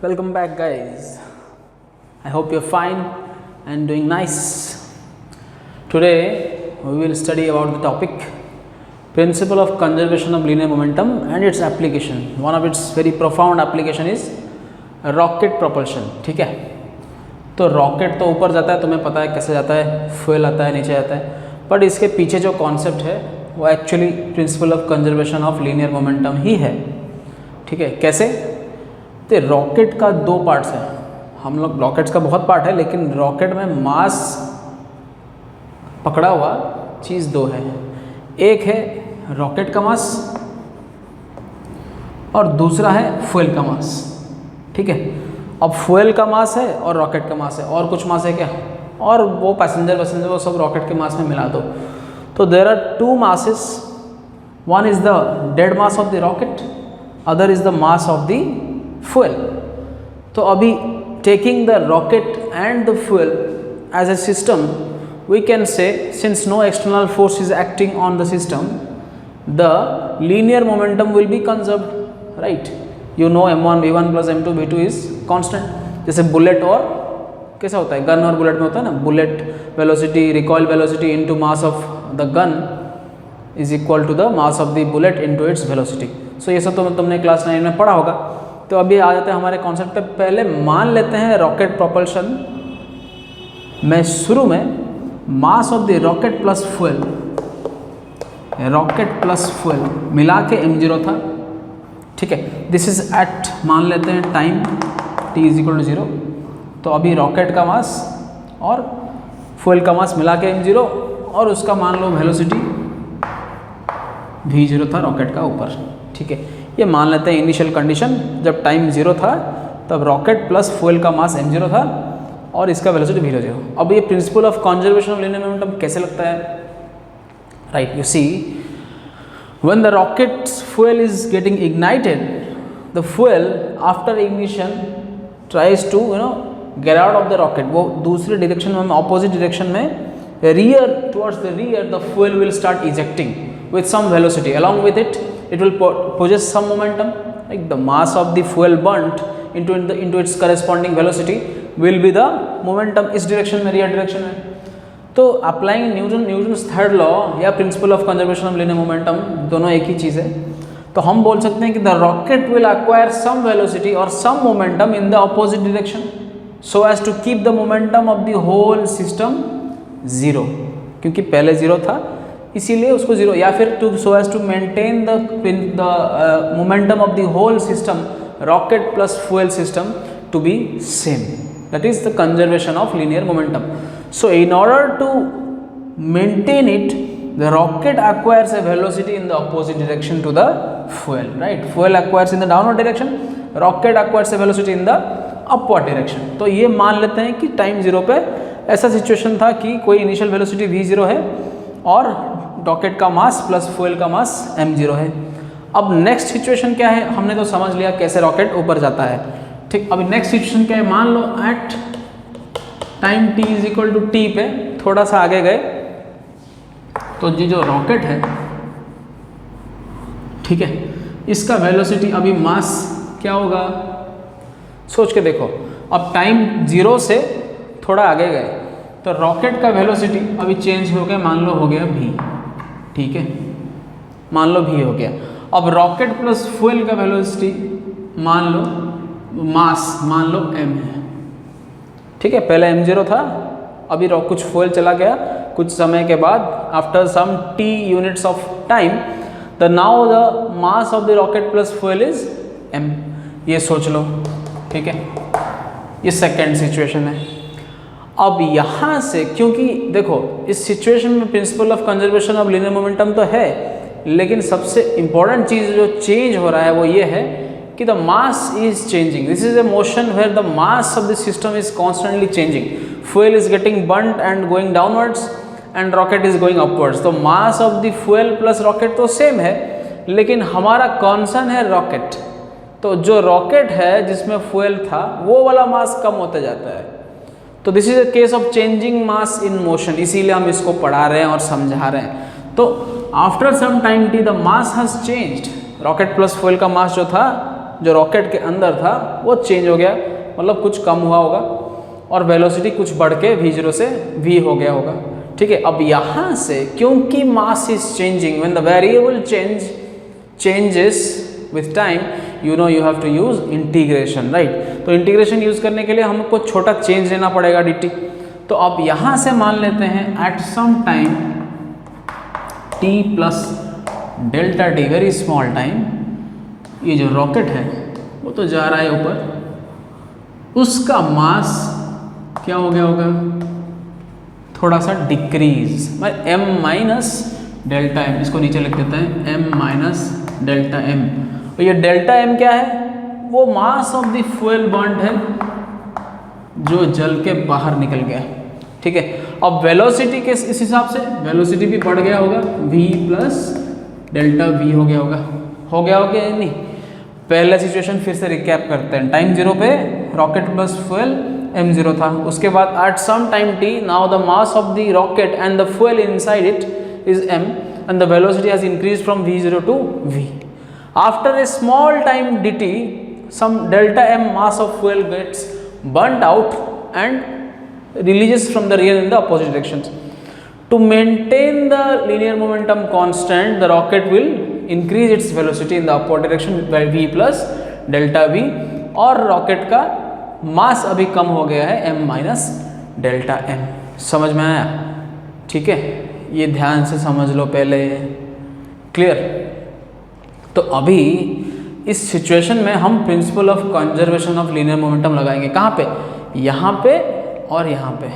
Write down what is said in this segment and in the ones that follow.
Welcome back, guys. I hope you're fine and doing nice. Today we will study about the topic principle of conservation of linear momentum and its application. One of its very profound application is rocket propulsion. ठीक है, तो rocket तो ऊपर जाता है, तुम्हें पता है कैसे जाता है, फ्यूल आता है, नीचे जाता है, बट इसके पीछे जो कॉन्सेप्ट है वो actually principle of conservation of linear momentum ही है. ठीक है, कैसे? तो रॉकेट का दो पार्ट्स हैं. हम लोग रॉकेट्स का बहुत पार्ट है, लेकिन रॉकेट में मास पकड़ा हुआ चीज़ दो है. एक है रॉकेट का मास और दूसरा है फ्यूल का मास. ठीक है, अब फ्यूल का मास है और रॉकेट का मास है, और कुछ मास है क्या, और वो पैसेंजर वो सब रॉकेट के मास में मिला दो. तो there are two masses. One is the dead mass of the rocket, other is the mass of the fuel. तो अभी taking the rocket and the fuel as a system, we can say since no external force is acting on the system, the linear momentum will be conserved, right? You know m1 v1 plus m2 v2 is constant. जैसे bullet और कैसा होता है, gun और bullet में होता है ना, bullet velocity recoil velocity into mass of the gun is equal to the mass of the bullet into its velocity. So ये सब तो तुमने क्लास 9 में पढ़ा होगा. तो अभी आ जाते हैं हमारे कॉन्सेप्ट पे. पहले मान लेते हैं रॉकेट प्रोपल्शन में शुरू में मास of the rocket plus fuel, rocket plus fuel मिला के m0 था. ठीक है, दिस इज एट मान लेते हैं time t is equal to 0. तो अभी रॉकेट का मास और फ्यूल का मास मिला के m0, और उसका मान लो वेलोसिटी v0 था रॉकेट का ऊपर. ठीक है, ये मान लेते हैं इनिशियल कंडीशन. जब टाइम 0 था तब रॉकेट प्लस फ्यूल का मास m0 था और इसका वेलोसिटी v0. अब ये principle of conservation of linear momentum कैसे लगता है? Right, you see, when the rocket's fuel is getting ignited, the fuel after ignition tries to get out of the rocket. वो दूसरे डायरेक्शन में, ऑपोजिट डायरेक्शन में, rear towards the rear, the fuel will start ejecting with some velocity. Along with it, it will possess some momentum. Like the mass of the fuel burnt into its corresponding velocity will be the momentum इस direction में, rear direction में. तो applying Newton's third law या principal of conservation of linear momentum, दोनों एक ही चीज़ है. तो हम बोल सकते हैं कि the rocket will acquire some velocity और some momentum in the opposite direction so as to keep the momentum of the whole system zero. क्योंकि पहले जीरो था इसीलिए उसको जीरो, या फिर to so as to maintain the momentum of the whole system, rocket plus fuel system, to be same. That is the conservation of linear momentum. So in order to maintain it, the rocket acquires a velocity in the opposite direction to the fuel, right? Fuel acquires in the downward direction, rocket acquires a velocity in the upward direction. तो ये मान लेते हैं कि time 0 पे ऐसा situation था कि कोई इनिशियल वेलोसिटी v0 है और रॉकेट का मास प्लस फ्यूल का मास m0 है. अब नेक्स्ट सिचुएशन क्या है, हमने तो समझ लिया कैसे रॉकेट ऊपर जाता है. ठीक, अभी नेक्स्ट सिचुएशन क्या है, मान लो at time t is equal to t पे थोड़ा सा आगे गए, तो ये जो रॉकेट है, ठीक है, इसका वेलोसिटी अभी मास क्या होगा, सोच के देखो. अब टाइम 0 से थोड़ा आगे गए तो रॉकेट का वेलोसिटी अभी चेंज हो गया, मान लो हो गया v. ठीक है, मान लो v हो गया. अब रॉकेट प्लस फ्यूल का वेलोसिटी मान लो, मास मान लो m है. ठीक है, पहले m0 था, अभी कुछ फ्यूल चला गया, कुछ समय के बाद after some t units of time, the now the mass of the rocket plus fuel is m. ये सोच लो. ठीक है, ये सेकेंड सिचुएशन है. अब यहाँ से, क्योंकि देखो इस सिचुएशन में principal of conservation of linear momentum तो है, लेकिन सबसे इंपॉर्टेंट चीज़ जो चेंज हो रहा है वो ये है कि the mass is changing. This is a motion where the mass of the system is constantly changing. Fuel is getting burned and going downwards and rocket is going upwards. तो mass of the fuel plus rocket तो same है, लेकिन हमारा concern है rocket. तो जो rocket है जिसमें फ्यूल था वो वाला मास कम होते जाता है. तो this is a case of changing mass in motion, इसीलिए हम इसको पढ़ा रहे हैं और समझा रहे हैं. तो after some time t the mass has changed. Rocket plus fuel का मास जो था जो रॉकेट के अंदर था वो चेंज हो गया, मतलब कुछ कम हुआ होगा, और वेलोसिटी कुछ बढ़ के v0 से v हो गया होगा। ठीक है, अब यहाँ से क्योंकि mass is changing, when the variable changes with time, you know you have to use integration, right. तो इंटीग्रेशन यूज करने के लिए हमको छोटा चेंज लेना पड़ेगा dt। तो अब यहाँ से मान लेते हैं at some time t plus delta t, very small time, ये जो रॉकेट है वो तो जा रहा है ऊपर, उसका मास क्या हो गया होगा, थोड़ा सा decrease, m minus delta m, इसको नीचे लिख देते हैं m माइनस डेल्टा m। और ये डेल्टा m क्या है, वो मास ऑफ द फ्यूल बर्न्ड है जो जल के बाहर निकल गया। ठीक है, अब वेलोसिटी के इस हिसाब से वेलोसिटी भी बढ़ गया होगा, v प्लस डेल्टा v हो गया होगा या नहीं। पहला सिचुएशन फिर से रिकैप करते हैं, टाइम 0 पे रॉकेट प्लस फ्यूल m0 था, उसके बाद at some time t, now the mass of the rocket and the fuel inside it is m and the velocity has increased from v0 to v. After a small time dt, some delta m mass of fuel gets burnt out and releases from the rear in the opposite directions. To maintain the linear momentum constant, the rocket will increase its velocity in the upward direction by v plus delta v, और rocket का मास अभी कम हो गया है m minus delta m। समझ में आया? ठीक है, ये ध्यान से समझ लो पहले, क्लियर। तो अभी इस सिचुएशन में हम principal of conservation of linear momentum लगाएंगे, कहाँ पे, यहाँ पे और यहाँ पे।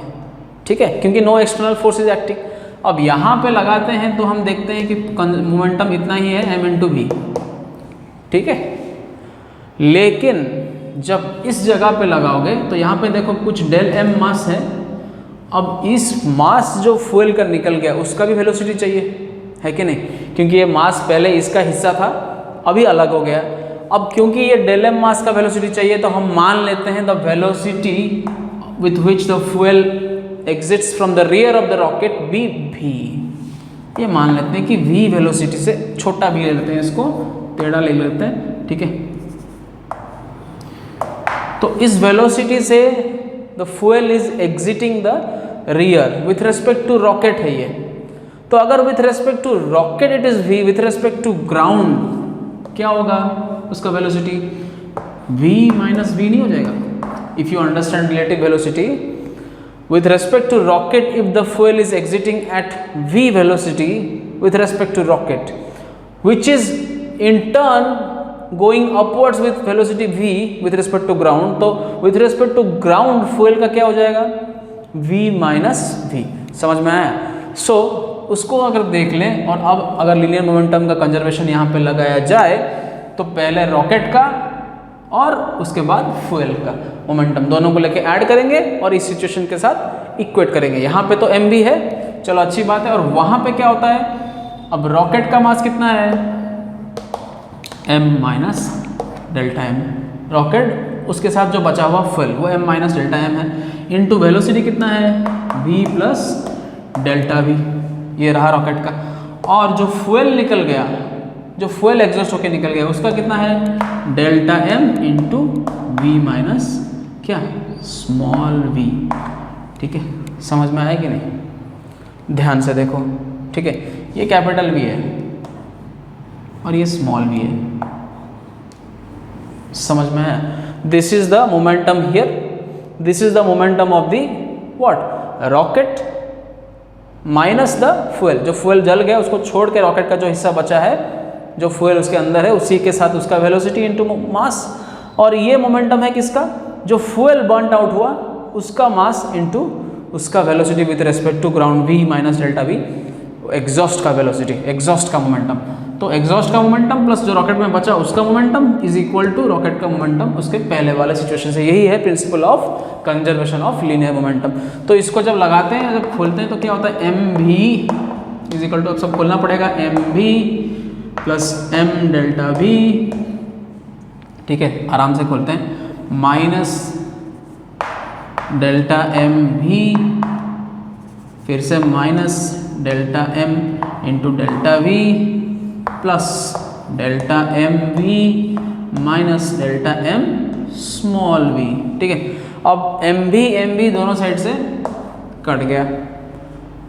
ठीक है, क्योंकि no external force is acting. अब यहाँ पे लगाते हैं तो हम देखते हैं कि मोमेंटम इतना ही है m इंटू v। ठीक है, लेकिन जब इस जगह पे लगाओगे तो यहाँ पे देखो कुछ डेल m मास है, अब इस मास जो फ्यूल का निकल गया उसका भी वेलोसिटी चाहिए, है कि नहीं, क्योंकि ये मास पहले इसका हिस्सा था, अभी अलग हो गया। अब क्योंकि ये डेल एम मास का वेलोसिटी चाहिए तो हम मान लेते हैं the velocity with which the fuel exits from the rear of the rocket be v। ये मान लेते हैं कि v वेलोसिटी से छोटा v ले लेते हैं, इसको टेढ़ा ले लेते हैं। ठीक है, तो इस वेलोसिटी से the fuel is exiting the rear with respect to rocket है ये। तो अगर with respect to rocket it is v, with respect to ground क्या होगा उसका वेलोसिटी, v माइनस v नहीं हो जाएगा। If you understand relative velocity with respect to rocket, if the fuel is exiting at v velocity with respect to rocket, which is in turn going upwards with velocity v with respect to ground, तो with respect to ground fuel का क्या हो जाएगा, v minus v। समझ में आया? So उसको अगर देख लें, और अब अगर लीनियर मोमेंटम का कंजर्वेशन यहाँ पे लगाया जाए तो पहले रॉकेट का और उसके बाद फ्यूल का मोमेंटम दोनों को लेके ऐड करेंगे और इस सिचुएशन के साथ इक्वेट करेंगे। यहाँ पे तो m भी है, चलो अच्छी बात है। और वहाँ पे क्या होता है, अब रॉकेट का मास कितना है, m minus delta m, rocket उसके साथ जो बचा हुआ फ्यूल वो m माइनस डेल्टा m है, इनटू वेलोसिटी कितना है v प्लस डेल्टा v, ये रहा रॉकेट का। और जो फ्यूल निकल गया, जो फ्यूल एग्जॉस्ट होके निकल गया उसका कितना है delta m into v minus क्या स्मॉल v। ठीक है, समझ में आया कि नहीं, ध्यान से देखो। ठीक है, ये कैपिटल V है और ये स्मॉल v है, समझ में आया। This is the momentum here, this is the momentum of the what rocket minus the fuel. जो फ्यूल जल गया उसको छोड़ के रॉकेट का जो हिस्सा बचा है, जो फ्यूल उसके अंदर है, उसी के साथ उसका वेलोसिटी इनटू मास। और ये मोमेंटम है किसका, जो फ्यूल बर्न आउट हुआ उसका मास इनटू उसका velocity with respect to ground v minus delta v, exhaust का वेलोसिटी, एग्जॉस्ट का मोमेंटम। तो एग्जॉस्ट का मोमेंटम प्लस जो रॉकेट में बचा उसका momentum is equal to rocket का मोमेंटम उसके पहले वाले सिचुएशन से। यही है principle of conservation of linear momentum. तो इसको जब लगाते हैं, जब खोलते हैं तो क्या होता है m v is equal to, अब सब खोलना पड़ेगा, m v plus m delta v। ठीक है, आराम से खोलते हैं, माइनस डेल्टा m v, फिर से minus delta m into delta v plus delta m v minus delta m small v. ठीक है, अब एम भी दोनों साइड से कट गया।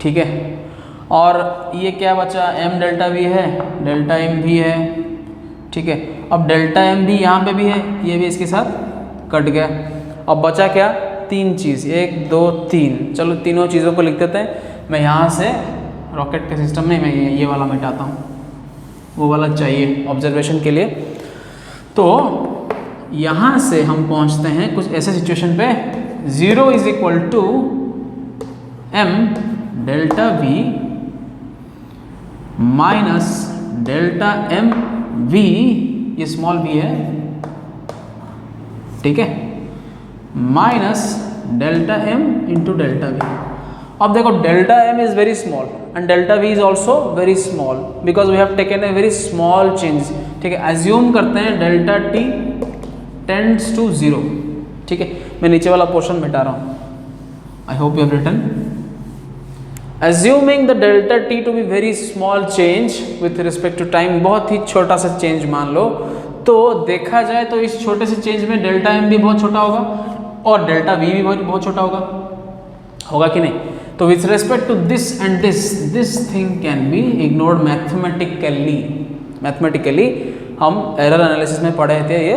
ठीक है, और ये क्या बचा, एम डेल्टा वी है, डेल्टा एम भी है। ठीक है, अब डेल्टा एम भी यहाँ पे भी है, ये भी इसके साथ कट गया। अब बचा क्या, तीन चीज़, 1 2 3। चलो तीनों चीज़ों को लिख देते हैं। मैं यहाँ से रॉकेट के सिस्टम में मैं ये वाला मिटाता हूँ, वो वाला चाहिए ऑब्जर्वेशन के लिए। तो यहाँ से हम पहुँचते हैं कुछ ऐसे सिचुएशन पे, 0 is equal to m delta v minus delta m v, ये स्मॉल वी है। ठीक है, minus delta m into delta v. अब देखो delta M is very small and delta v is also very small because we have taken a very small change. ठीक है, assume करते हैं डेल्टा टी टेंड्स टू 0। ठीक है, मैं नीचे वाला पोर्शन मिटा रहा हूँ। I hope you have written, assuming the delta t to be very small change with respect to time, बहुत ही छोटा सा चेंज मान लो, तो देखा जाए तो इस छोटे से चेंज में डेल्टा एम भी बहुत छोटा होगा और डेल्टा वी भी बहुत छोटा होगा कि नहीं। तो with respect to this and this thing can be ignored mathematically हम एरर एनालिसिस में पढ़े थे ये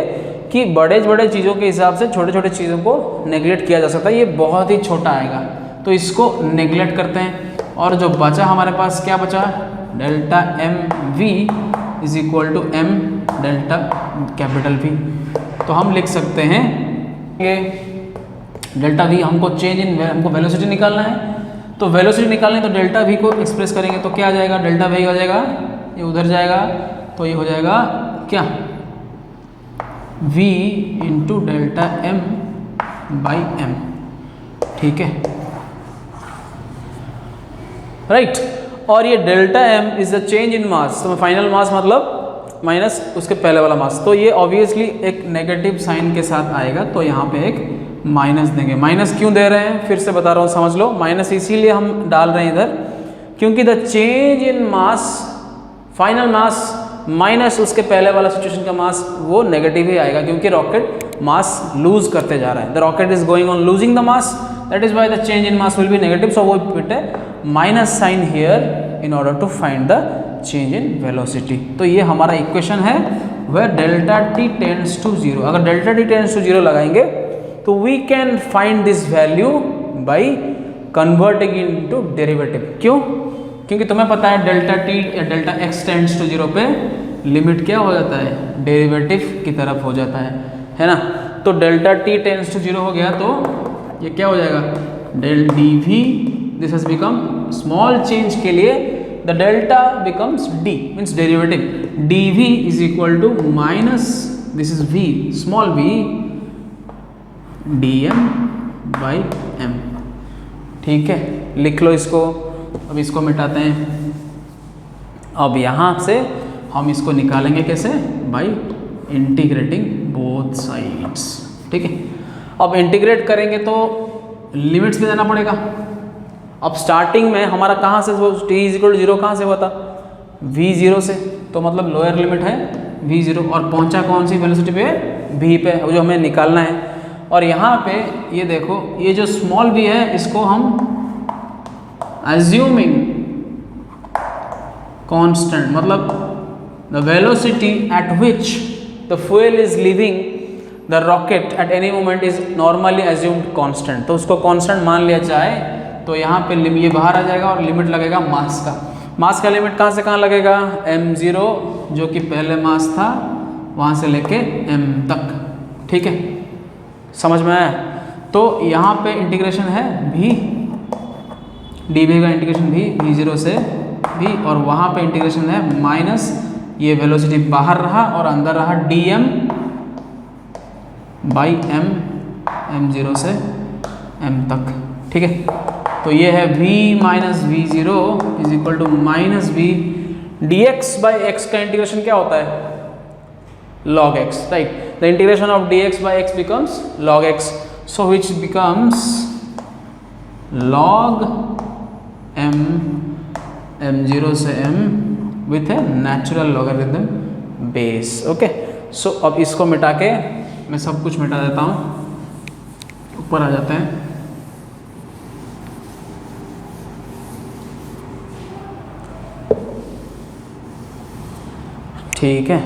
कि बड़े बड़े चीज़ों के हिसाब से छोटे छोटे चीज़ों को नेग्लेक्ट किया जा सकता है। ये बहुत ही छोटा आएगा तो इसको नेग्लेक्ट करते हैं, और जो बचा हमारे पास क्या बचा, delta m v is equal to m delta capital v. तो हम लिख सकते हैं ये डेल्टा वी, हमको हमको वेलोसिटी निकालना है, तो वेलोसिटी निकालना है तो डेल्टा वी को एक्सप्रेस करेंगे तो क्या आ जाएगा, डेल्टा वी हो जाएगा, ये उधर जाएगा तो ये हो जाएगा क्या, v into delta M by M. ठीक है, राइट। और ये delta M is the change in mass, तो फाइनल मास मतलब माइनस उसके पहले वाला मास, तो ये ऑब्वियसली एक नेगेटिव साइन के साथ आएगा, तो यहाँ पे एक माइनस देंगे। माइनस क्यों दे रहे हैं, फिर से बता रहा हूँ, समझ लो। माइनस इसीलिए हम डाल रहे हैं इधर क्योंकि the change in mass, final mass minus उसके पहले वाला सिचुएशन का मास, वो नेगेटिव ही आएगा क्योंकि रॉकेट मास लूज करते जा रहा है। The rocket is going on losing the mass, that is why the change in mass will be negative, so we put a minus sign here in order to find the change in velocity. तो ये हमारा equation है where delta T tends to 0। अगर delta T tends to 0 लगाएंगे तो we can find this value by converting into derivative. क्यों, क्योंकि तुम्हें पता है डेल्टा टी या डेल्टा एक्स टेंड्स टू 0 पे लिमिट क्या हो जाता है, डेरिवेटिव की तरफ हो जाता है ना। तो डेल्टा टी टेंड्स टू 0 हो गया तो ये क्या हो जाएगा, del d v, this has become small change के लिए the delta becomes d, means derivative d v is equal to minus, this is v small v d m by M. ठीक है, लिख लो इसको। अब इसको मिटाते हैं। अब यहाँ से हम इसको निकालेंगे कैसे, बाई इंटीग्रेटिंग बोथ साइड्स। ठीक है, अब इंटीग्रेट करेंगे तो लिमिट्स में जाना पड़ेगा। अब स्टार्टिंग में हमारा कहाँ से t इज इक्वल टू 0 कहाँ से हुआ था, v0 से, तो मतलब लोअर लिमिट है v0 और पहुँचा कौन सी वेलोसिटी पे, v पे, जो हमें निकालना है। और यहाँ पे ये देखो, ये जो स्मॉल v है इसको हम assuming constant, मतलब the velocity at which the fuel is leaving the rocket at any moment is normally assumed constant, तो उसको constant मान लिया जाए तो यहाँ पे ये बाहर आ जाएगा और लिमिट लगेगा मास का। मास का लिमिट कहाँ से कहाँ लगेगा, m0 जो कि पहले मास था वहाँ से लेके m तक। ठीक है, समझ में आया। तो यहाँ पे इंटीग्रेशन है v, डी वी का इंटीग्रेशन भी v0 से v, और वहाँ पे इंटीग्रेशन है माइनस, ये वेलोसिटी बाहर रहा और अंदर रहा dm बाई m, m0 से m तक। ठीक है, तो ये है v minus v0 is equal to minus v dx by x का इंटीग्रेशन क्या होता है, log x, right. The integration of dx by x becomes log x, so which becomes log m0 से m with a natural logarithm base. Okay, so अब इसको मिटा के मैं सब कुछ मिटा देता हूँ, ऊपर आ जाते हैं। ठीक है,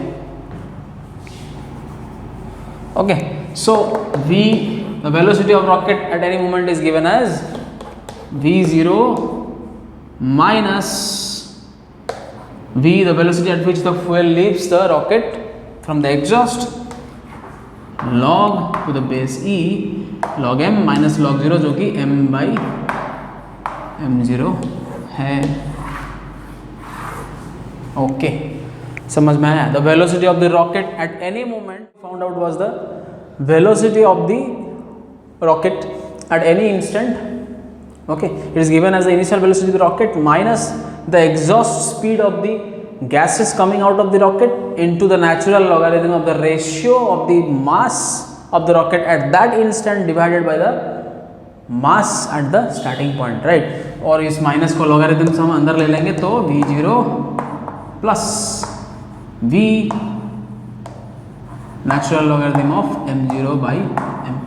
okay. So v, the velocity of rocket at any moment is given as v0 minus v, the velocity at which the fuel leaves the rocket from the exhaust, log to the base e log m minus log 0, जो कि m by m0 है। Okay, समझ में आया? The velocity of the rocket at any moment found out was the velocity of the rocket at any instant. Okay, it is given as the initial velocity of the rocket minus the exhaust speed of the gases coming out of the rocket into the natural logarithm of the ratio of the mass of the rocket at that instant divided by the mass at the starting point, right? और इस minus को logarithm से हम अंदर ले लेंगे तो v0 plus v natural logarithm of m0 by m,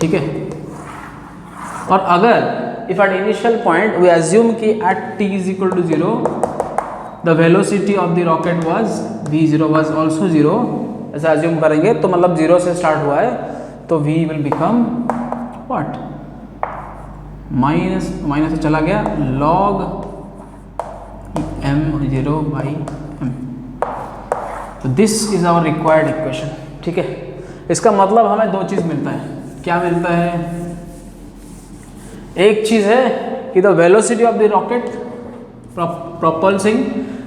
ठीक है। और अगर if at initial point we assume कि at t is equal to 0 the velocity of the rocket was v0 was also 0, ऐसा assume करेंगे तो मतलब 0 से start हुआ है तो v will become what, minus से चला गया log m0 by m। तो this is our required equation, ठीक है। इसका मतलब हमें दो चीज़ मिलता है। क्या मिलता है? एक चीज़ है कि the velocity of the rocket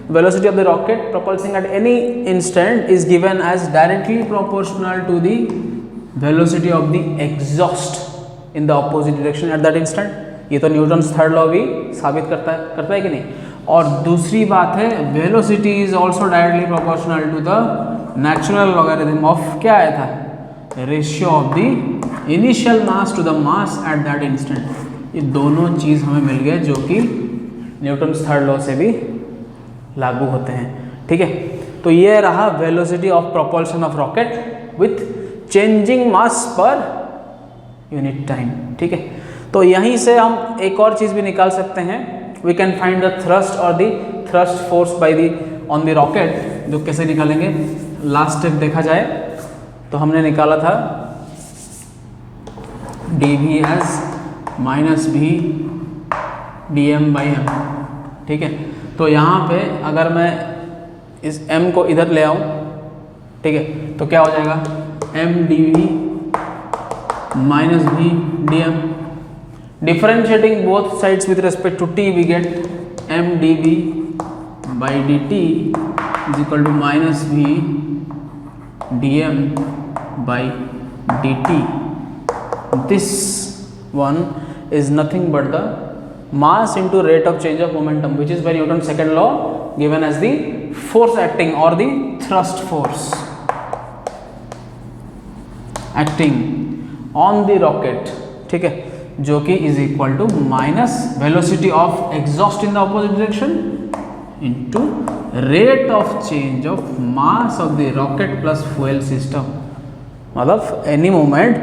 velocity of the rocket propulsing at any instant is given as directly proportional to the velocity of the exhaust in the opposite direction at that instant। ये तो Newton's third law भी साबित करता है कि नहीं। और दूसरी बात है velocity is also directly proportional to the natural logarithm of, क्या आया था, ratio of the initial mass to the mass at that instant. ये दोनों चीज़ हमें मिल गए जो कि न्यूटन्स थर्ड लॉ से भी लागू होते हैं, ठीक है। तो ये रहा velocity of propulsion of rocket with changing mass per unit time, ठीक है। तो यहीं से हम एक और चीज़ भी निकाल सकते हैं, we can find the thrust और the thrust force by the on the rocket. जो कैसे निकालेंगे, लास्ट स्टेप देखा जाए तो हमने निकाला था dv as minus v dm by m, ठीक है। तो यहाँ पे अगर मैं इस m को इधर ले आऊँ, ठीक है, तो क्या हो जाएगा, m dv minus v dm, differentiating both sides with respect to t we get m dv by dt is equal to minus v dm by dt। This one is nothing but the mass into rate of change of momentum, which is by Newton's second law given as the force acting or the thrust force acting on the rocket, ठीक है, जो कि is equal to minus velocity of exhaust in the opposite direction into rate of change of mass of the rocket plus fuel system। मतलब any moment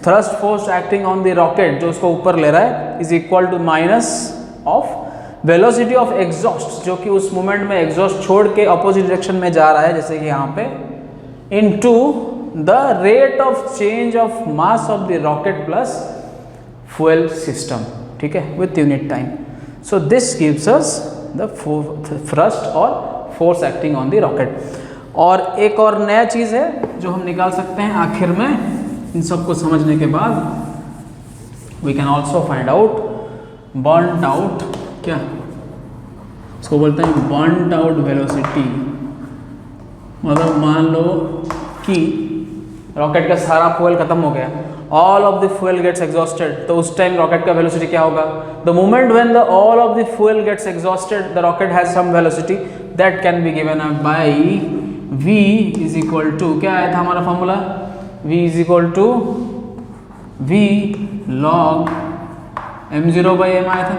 thrust force acting on the rocket जो उसको ऊपर ले रहा है is equal to minus of velocity of exhaust जो कि उस मोमेंट में एग्जॉस्ट छोड़ के अपोजिट डायरेक्शन में जा रहा है, जैसे कि यहाँ पे, into the rate of change of mass of the rocket plus fuel system, ठीक है, with unit time. So this gives us the thrust और force acting on the rocket. और एक और नया चीज़ है जो हम निकाल सकते हैं आखिर में, इन सबको समझने के बाद we can also find out burned out, क्या इसको बोलते हैं, बर्नड आउट वेलोसिटी। मतलब मान लो कि रॉकेट का सारा फ्यूल खत्म हो गया, all of the fuel gets exhausted, तो उस टाइम रॉकेट का वेलोसिटी क्या होगा, the moment when the all of the fuel gets exhausted the rocket has some velocity that can be given by v is equal to, क्या आया था हमारा formula, v is equal to v log m0 by m आया था,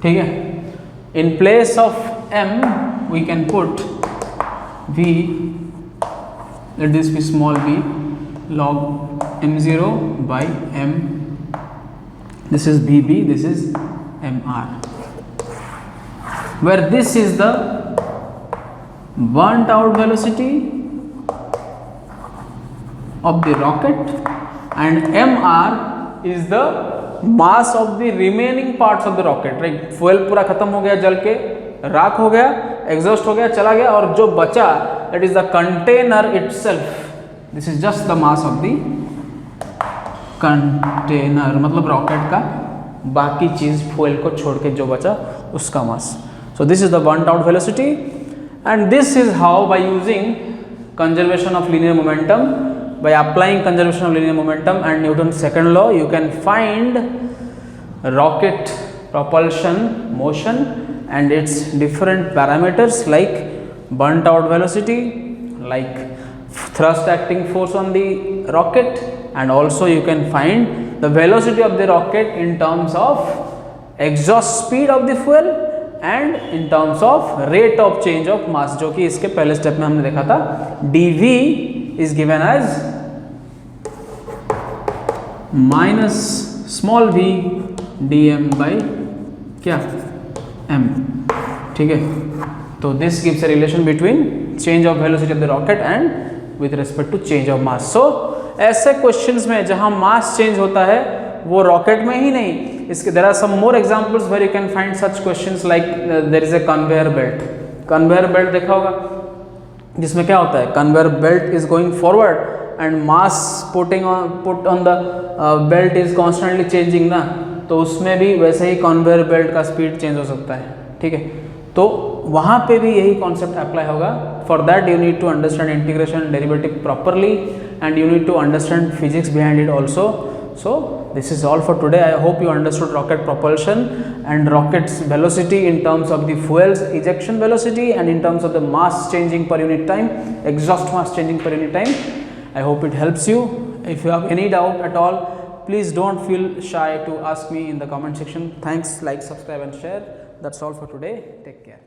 ठीक है। In place of m we can put v let this be small b log m0 by m, this is bb, this is mr, where this is the burnt out velocity of the rocket and mr is the mass of the remaining parts of the rocket, right? fuel पूरा खत्म हो गया, जल के राख हो गया, exhaust हो गया, चला गया, और जो बचा that is the container itself, this is just the mass of the container, मतलब रॉकेट का बाकी चीज फ्यूल को छोड़ के जो बचा उसका मास. So this is the burnt out velocity, and this is how, by using conservation of linear momentum, by applying conservation of linear momentum and Newton's second law, you can find rocket propulsion motion and its different parameters like burnt out velocity, like thrust acting force on the rocket, and also you can find the velocity of the rocket in terms of exhaust speed of the fuel and in terms of rate of change of mass, जो कि इसके पहले step में हमने देखा था. dv is given as minus small v dm by क्या m, ठीक है. तो this gives a relation between change of velocity of the rocket and with respect to change of mass. So ऐसे क्वेश्चंस में जहां मास चेंज होता है वो रॉकेट में ही नहीं, इसके there are some more examples where you can find such questions like there is a conveyor belt. Conveyor belt देखा होगा, जिसमें क्या होता है, conveyor belt is going forward and mass put on the belt is constantly changing ना, तो उसमें भी वैसे ही कन्वेयर बेल्ट का स्पीड चेंज हो सकता है, ठीक है. तो वहाँ पे भी यही कॉन्सेप्ट अप्लाई होगा. For that you need to understand integration derivative properly and you need to understand physics behind it also. So this is all for today. I hope you understood rocket propulsion and rocket's velocity in terms of the fuel's ejection velocity and in terms of the mass changing per unit time, exhaust mass changing per unit time. I hope it helps you. If you have any doubt at all, please don't feel shy to ask me in the comment section. Thanks, like, subscribe and share. That's all for today. Take care.